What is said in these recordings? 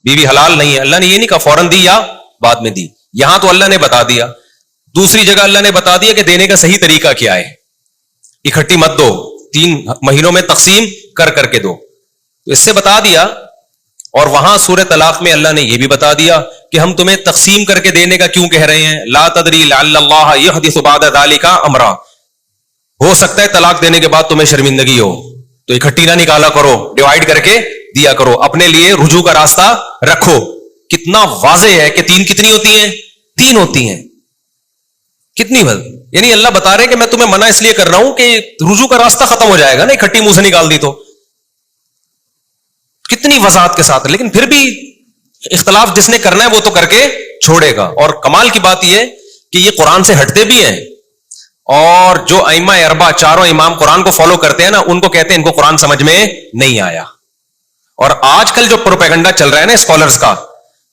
بیوی حلال نہیں ہے. اللہ نے یہ نہیں کہا فوراً دی یا بعد میں دی, یہاں تو اللہ نے بتا دیا. دوسری جگہ اللہ نے بتا دیا کہ دینے کا صحیح طریقہ کیا ہے, اکٹھی مت دو, 3 مہینوں میں تقسیم کر کر کے دو. تو اس سے بتا دیا. اور وہاں سورہ طلاق میں اللہ نے یہ بھی بتا دیا کہ ہم تمہیں تقسیم کر کے دینے کا کیوں کہہ رہے ہیں, لا تدری لعل اللہ یحدث بعد ذلک امرا, ہو سکتا ہے طلاق دینے کے بعد تمہیں شرمندگی ہو, تو اکٹھی نہ نکالا کرو, ڈیوائڈ کر کے دیا کرو, اپنے لیے رجوع کا راستہ رکھو. کتنا واضح ہے کہ 3 کتنی ہوتی ہیں, 3 ہوتی ہیں. کتنی یعنی اللہ بتا رہے کہ میں تمہیں منع اس لیے کر رہا ہوں کہ رجوع کا راستہ ختم ہو جائے گا نا, اکٹھی منہ سے نکال دی تو. کتنی وضاحت کے ساتھ, لیکن پھر بھی اختلاف جس نے کرنا ہے وہ تو کر کے چھوڑے گا. اور کمال کی بات یہ کہ یہ قرآن سے ہٹتے بھی ہیں, اور جو ائمہ اربعہ 4 امام قرآن کو فالو کرتے ہیں نا, ان کو کہتے ہیں ان کو قرآن سمجھ میں نہیں آیا. اور آج کل جو پروپیگنڈا چل رہا ہے نا اسکالرز کا,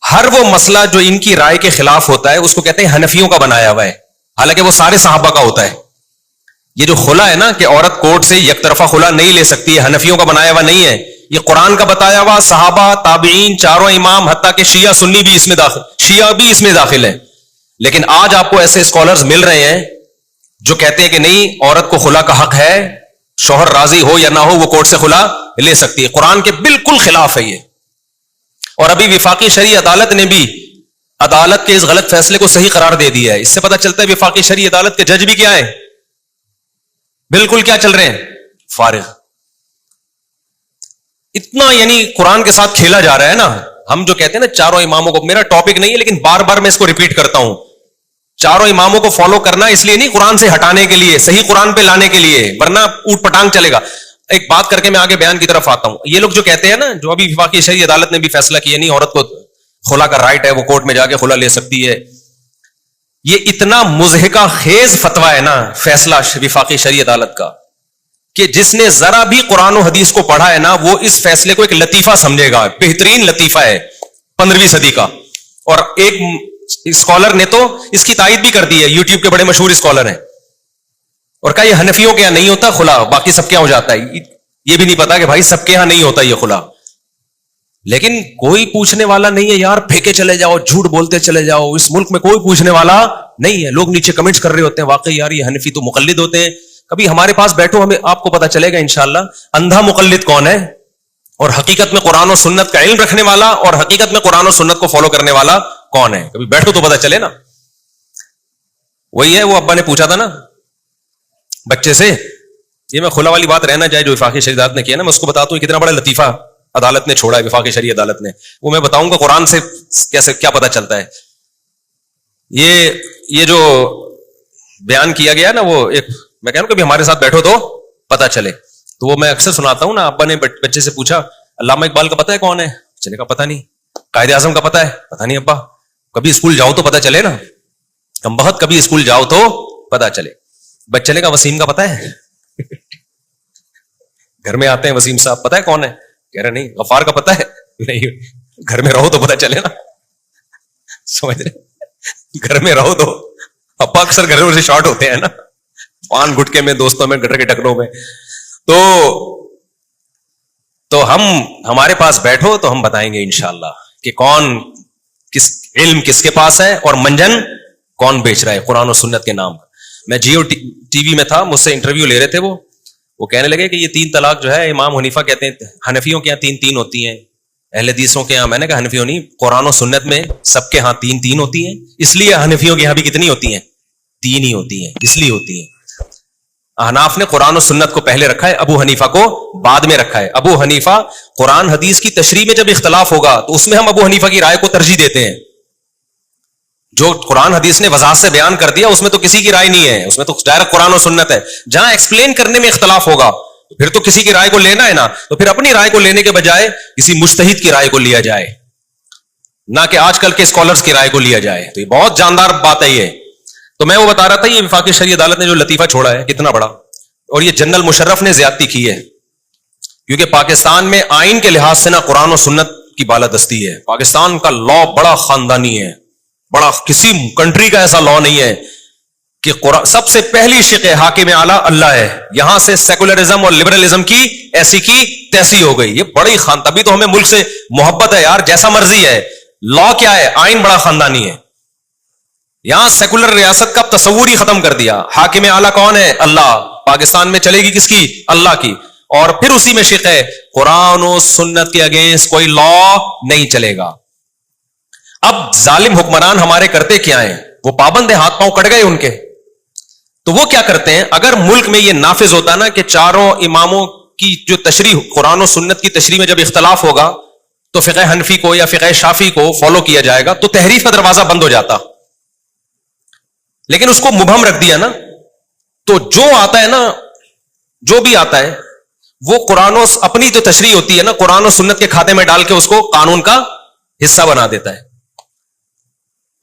ہر وہ مسئلہ جو ان کی رائے کے خلاف ہوتا ہے اس کو کہتے ہیں حنفیوں کا بنایا ہوا ہے, حالانکہ وہ سارے صحابہ کا ہوتا ہے. یہ جو خلا ہے نا کہ عورت کورٹ سے یک طرفہ خلا نہیں لے سکتی ہے, حنفیوں کا بنایا ہوا نہیں ہے, یہ قرآن کا بتایا ہوا, صحابہ, تابعین, 4 امام, حتیٰ کہ شیعہ سنی بھی اس میں داخل, شیعہ بھی اس میں داخل ہے. لیکن آج آپ کو ایسے اسکالرز مل رہے ہیں جو کہتے ہیں کہ نہیں, عورت کو خلا کا حق ہے, شوہر راضی ہو یا نہ ہو وہ کورٹ سے خلا لے سکتی ہے. قرآن کے بالکل خلاف ہے یہ. اور ابھی وفاقی شرعی عدالت نے بھی عدالت کے اس غلط فیصلے کو صحیح قرار دے دیا ہے. اس سے پتہ چلتا ہے وفاقی شرعی عدالت کے جج بھی کیا ہے, بالکل کیا چل رہے ہیں, فارغ. اتنا یعنی قرآن کے ساتھ کھیلا جا رہا ہے نا. ہم جو کہتے ہیں نا 4 اماموں کو, میرا ٹاپک نہیں ہے لیکن بار بار میں اس کو ریپیٹ کرتا ہوں, 4 اماموں کو فالو کرنا اس لیے نہیں, قرآن سے ہٹانے کے لیے, صحیح قرآن پہ لانے کے لیے, ورنہ اوٹ پٹانگ چلے گا. ایک بات کر کے میں آگے بیان کی طرف آتا ہوں. یہ لوگ جو کہتے ہیں نا, جو ابھی وفاقی شرعی عدالت نے بھی فیصلہ کیا نہیں عورت کو خلا کا رائٹ ہے, وہ کورٹ میں جا کے خلا لے سکتی ہے, یہ اتنا مضحکہ خیز فتویٰ ہے نا فیصلہ وفاقی شرعی عدالت کا, کہ جس نے ذرا بھی قرآن و حدیث کو پڑھا ہے نا, وہ اس فیصلے کو ایک لطیفہ سمجھے گا, بہترین لطیفہ ہے 15ویں صدی کا. اور ایک اسکالر نے تو اس کی تائید بھی کر دی ہے, یوٹیوب کے بڑے مشہور اسکالر ہیں, اور کہا یہ حنفیوں کے یہاں نہیں ہوتا خلا, باقی سب کے یہاں ہو جاتا ہے. یہ بھی نہیں پتا کہ بھائی سب کے یہاں نہیں ہوتا یہ خلا. لیکن کوئی پوچھنے والا نہیں ہے یار, پھینکے چلے جاؤ, جھوٹ بولتے چلے جاؤ, اس ملک میں کوئی پوچھنے والا نہیں ہے. لوگ نیچے کمنٹس کر رہے ہوتے ہیں واقعی یار یہ حنفی تو مقلد ہوتے ہیں. کبھی ہمارے پاس بیٹھو, ہمیں آپ کو پتا چلے گا انشاءاللہ اندھا مقلد کون ہے, اور حقیقت میں قرآن و سنت کا علم رکھنے والا اور حقیقت میں قرآن و سنت کو فالو کرنے والا کون ہے. کبھی بیٹھو تو پتا چلے نا. وہی ہے, وہ ابا نے پوچھا تھا نا بچے سے, یہ میں خلا والی بات رہنا جائے جو وفاقی شرعی عدالت نے کیا نا, میں اس کو بتاتا ہوں کتنا بڑا لطیفہ عدالت نے چھوڑا ہے, وفاقی شرعی عدالت نے. وہ میں بتاؤں گا قرآن سے کیسے کیا پتا چلتا ہے. یہ جو بیان کیا گیا نا, وہ ایک میں کہہ رہا ہوں کبھی ہمارے ساتھ بیٹھو تو پتا چلے. تو وہ میں اکثر سناتا ہوں نا, ابا نے بچے سے پوچھا علامہ اقبال کا پتا ہے کون ہے, بچے نے کہا پتا نہیں. قائد اعظم کا پتا ہے, پتا نہیں ابا. کبھی اسکول جاؤ تو پتا چلے نا, کم بہت کبھی اسکول جاؤ تو پتا چلے. بچے نے کہا وسیم کا پتا ہے. گھر میں آتے ہیں وسیم صاحب پتا ہے کون ہے, کہہ رہے نہیں. غفار کا پتا ہے, نہیں. گھر میں رہو تو پتا چلے نا, سمجھ رہے, گھر میں رہو تو. ابا اکثر گھروں سے شارٹ ہوتے ہیں نا, پان گٹکے میں, دوستوں میں, گٹر کے ٹکروں میں. تو ہمارے پاس بیٹھو تو ہم بتائیں گے انشاءاللہ کہ کون کس علم کس کے پاس ہے, اور منجن کون بیچ رہا ہے قرآن و سنت کے نام. میں جیو ٹی وی میں تھا, مجھ سے انٹرویو لے رہے تھے, وہ کہنے لگے کہ یہ 3 طلاق جو ہے امام حنیفہ کہتے ہیں حنفیوں کے یہاں 3 ہوتی ہیں, اہل حدیثوں کے یہاں. میں نے کہا حنفیوں نہیں, قرآن و سنت میں سب کے ہاں 3 ہوتی ہیں, اس لیے حنفیوں کے یہاں بھی کتنی ہوتی ہیں, 3 ہی ہوتی ہیں, اس لیے ہوتی ہیں. احناف نے قرآن و سنت کو پہلے رکھا ہے, ابو حنیفہ کو بعد میں رکھا ہے. ابو حنیفہ قرآن حدیث کی تشریح میں جب اختلاف ہوگا تو اس میں ہم ابو حنیفہ کی رائے کو ترجیح دیتے ہیں. جو قرآن حدیث نے وضاحت سے بیان کر دیا اس میں تو کسی کی رائے نہیں ہے, اس میں تو ڈائریکٹ قرآن و سنت ہے. جہاں ایکسپلین کرنے میں اختلاف ہوگا پھر تو کسی کی رائے کو لینا ہے نا, تو پھر اپنی رائے کو لینے کے بجائے کسی مجتہد کی رائے کو لیا جائے, نہ کہ آج کل کے اسکالرز کی رائے کو لیا جائے. تو یہ بہت جاندار بات ہے یہ. تو میں وہ بتا رہا تھا یہ وفاقی شرعی عدالت نے جو لطیفہ چھوڑا ہے کتنا بڑا, اور یہ جنرل مشرف نے زیادتی کی ہے, کیونکہ پاکستان میں آئین کے لحاظ سے نا قرآن و سنت کی بالادستی ہے. پاکستان کا لا بڑا خاندانی ہے, بڑا, کسی کنٹری کا ایسا لا نہیں ہے. کہ سب سے پہلی شق حاکم اعلی اللہ ہے، یہاں سے سیکولرزم اور لبرلزم کی ایسی کی تیسی ہو گئی. یہ بڑی تبھی تو ہمیں ملک سے محبت ہے یار، جیسا مرضی ہے. لا کیا ہے؟ آئین بڑا خاندانی ہے. یہاں سیکولر ریاست کا تصور ہی ختم کر دیا. حاکم اعلی کون ہے؟ اللہ. پاکستان میں چلے گی کس کی؟ اللہ کی. اور پھر اسی میں شق ہے قرآن و سنت کے اگینسٹ کوئی لا نہیں چلے گا. اب ظالم حکمران ہمارے کرتے کیا ہیں؟ وہ پابند ہیں، ہاتھ پاؤں کٹ گئے ان کے. تو وہ کیا کرتے ہیں؟ اگر ملک میں یہ نافذ ہوتا نا کہ چاروں اماموں کی جو تشریح، قرآن و سنت کی تشریح میں جب اختلاف ہوگا تو فقہ حنفی کو یا فقہ شافعی کو فالو کیا جائے گا، تو تحریف کا دروازہ بند ہو جاتا. لیکن اس کو مبہم رکھ دیا نا، تو جو آتا ہے نا، جو بھی آتا ہے وہ قرآن و اپنی جو تشریح ہوتی ہے نا قرآن و سنت کے کھاتے میں ڈال کے اس کو قانون کا حصہ بنا دیتا ہے.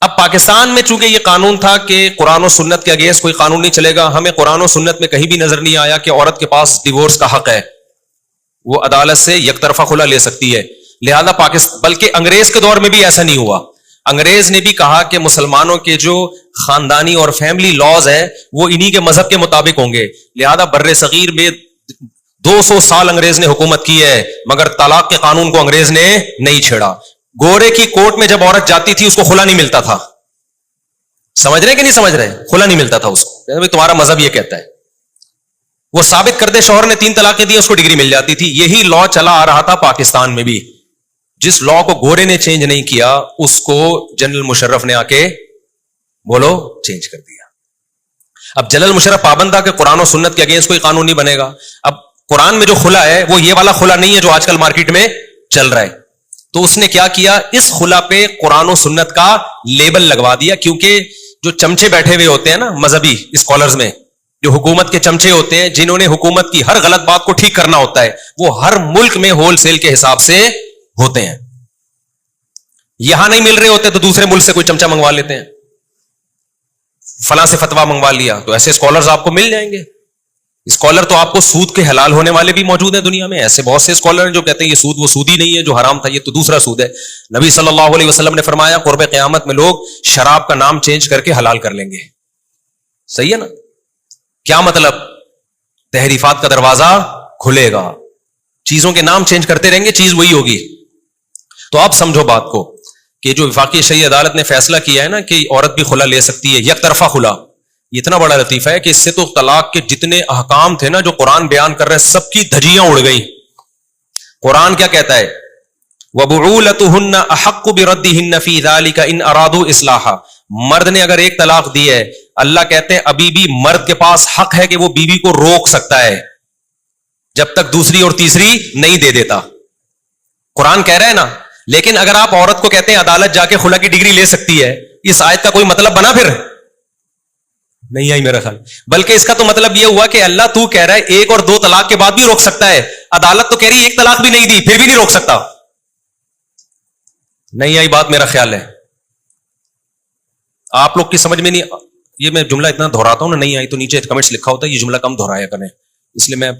اب پاکستان میں چونکہ یہ قانون تھا کہ قرآن و سنت کے اگینسٹ کوئی قانون نہیں چلے گا، ہمیں قرآن و سنت میں کہیں بھی نظر نہیں آیا کہ عورت کے پاس ڈیورس کا حق ہے، وہ عدالت سے یک طرفہ خلا لے سکتی ہے. لہذا بلکہ انگریز کے دور میں بھی ایسا نہیں ہوا. انگریز نے بھی کہا کہ مسلمانوں کے جو خاندانی اور فیملی لاز ہیں وہ انہی کے مذہب کے مطابق ہوں گے. لہذا بر صغیر میں 200 سال انگریز نے حکومت کی ہے، مگر طلاق کے قانون کو انگریز نے نہیں چھیڑا. گورے کی کورٹ میں جب عورت جاتی تھی اس کو خلا نہیں ملتا تھا. سمجھ رہے کہ نہیں سمجھ رہے؟ خلا نہیں ملتا تھا اس کو. تمہارا مذہب یہ کہتا ہے. وہ ثابت کر دے شوہر نے 3 طلاقیں دی، اس کو ڈگری مل جاتی تھی. یہی لا چلا آ رہا تھا پاکستان میں بھی. جس لا کو گورے نے چینج نہیں کیا اس کو جنرل مشرف نے آ کے بولو چینج کر دیا. اب جنرل مشرف پابند تھا کہ قرآن و سنت کے اگینسٹ کوئی قانون نہیں بنے گا. اب قرآن میں جو خلا ہے وہ یہ والا خلا نہیں ہے جو آج کل مارکیٹ میں چل رہا ہے. تو اس نے کیا کیا؟ اس خلا پہ قرآن و سنت کا لیبل لگوا دیا. کیونکہ جو چمچے بیٹھے ہوئے ہوتے ہیں نا مذہبی اسکالرز میں، جو حکومت کے چمچے ہوتے ہیں جنہوں نے حکومت کی ہر غلط بات کو ٹھیک کرنا ہوتا ہے، وہ ہر ملک میں ہول سیل کے حساب سے ہوتے ہیں. یہاں نہیں مل رہے ہوتے تو دوسرے ملک سے کوئی چمچا منگوا لیتے ہیں. فلاں سے فتوا منگوا لیا تو ایسے اسکالرز آپ کو مل جائیں گے. اسکالر تو آپ کو سود کے حلال ہونے والے بھی موجود ہیں دنیا میں. ایسے بہت سے اسکالر ہیں جو کہتے ہیں یہ سود وہ سود ہی نہیں ہے جو حرام تھا، یہ تو دوسرا سود ہے. نبی صلی اللہ علیہ وسلم نے فرمایا قرب قیامت میں لوگ شراب کا نام چینج کر کے حلال کر لیں گے. صحیح ہے نا؟ کیا مطلب؟ تحریفات کا دروازہ کھلے گا. چیزوں کے نام چینج کرتے رہیں گے، چیز وہی ہوگی. تو آپ سمجھو بات کو کہ جو وفاقی شرعی عدالت نے فیصلہ کیا ہے نا کہ عورت بھی خلا لے سکتی ہے، یک طرفہ خلا، یہ اتنا بڑا لطیفہ ہے کہ اس سے تو طلاق کے جتنے احکام تھے نا جو قرآن بیان کر رہے سب کی دھجیاں اڑ گئی. قرآن کیا کہتا ہے؟ وَبُعُولَتُهُنَّ أَحَقُّ بِرَدِّهِنَّ فِي ذَلِكَ إِنْ أَرَادُوا إِصْلَاحًا. مرد نے اگر ایک طلاق دی ہے، اللہ کہتے ہیں ابھی بھی مرد کے پاس حق ہے کہ وہ بیوی کو روک سکتا ہے جب تک دوسری اور تیسری نہیں دے دیتا. قرآن کہہ رہا ہے نا. لیکن اگر آپ عورت کو کہتے ہیں عدالت جا کے خلا کی ڈگری لے سکتی ہے، اس آیت کا کوئی مطلب بنا؟ پھر نہیں آئی میرا خیال. بلکہ اس کا تو مطلب یہ ہوا کہ اللہ تو کہہ رہا ہے 1 اور 2 طلاق کے بعد بھی روک سکتا ہے، عدالت تو کہہ رہی ہے 1 طلاق بھی نہیں دی پھر بھی نہیں روک سکتا. نہیں آئی بات میرا خیال ہے. آپ لوگ کی سمجھ میں نہیں. یہ میں جملہ اتنا دہراتا ہوں نا، نہیں آئی تو نیچے کمنٹس لکھا ہوتا ہے یہ جملہ کم دہرایا کریں، اس لیے میں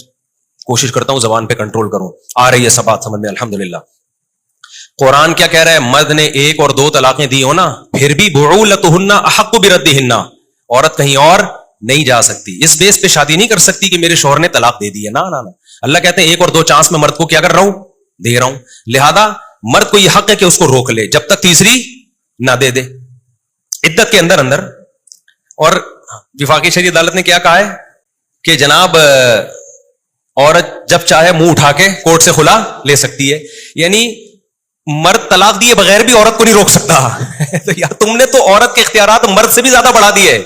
کوشش کرتا ہوں زبان پہ کنٹرول کروں. آ رہی ہے سب بات سمجھ میں الحمدللہ. قرآن کیا کہہ رہا ہے؟ مرد نے 1 اور 2 طلاقیں دی ہو نا پھر بھی بعولتہن احق بردہن، عورت کہیں اور نہیں جا سکتی. اس بیس پہ شادی نہیں کر سکتی کہ میرے شوہر نے طلاق دے دی ہے. نا اللہ کہتے ہیں 1 اور 2 چانس میں مرد کو کیا کر رہا ہوں؟ دے رہا ہوں. لہذا مرد کو یہ حق ہے کہ اس کو روک لے جب تک تیسری نہ دے دے عدت کے اندر. اور وفاقی شرعی عدالت نے کیا کہا ہے کہ جناب عورت جب چاہے منہ اٹھا کے کورٹ سے خلا لے سکتی ہے. یعنی مرد طلاق دیے بغیر بھی عورت کو نہیں روک سکتا. تو یار تم نے تو عورت کے اختیارات مرد سے بھی زیادہ بڑھا دیے.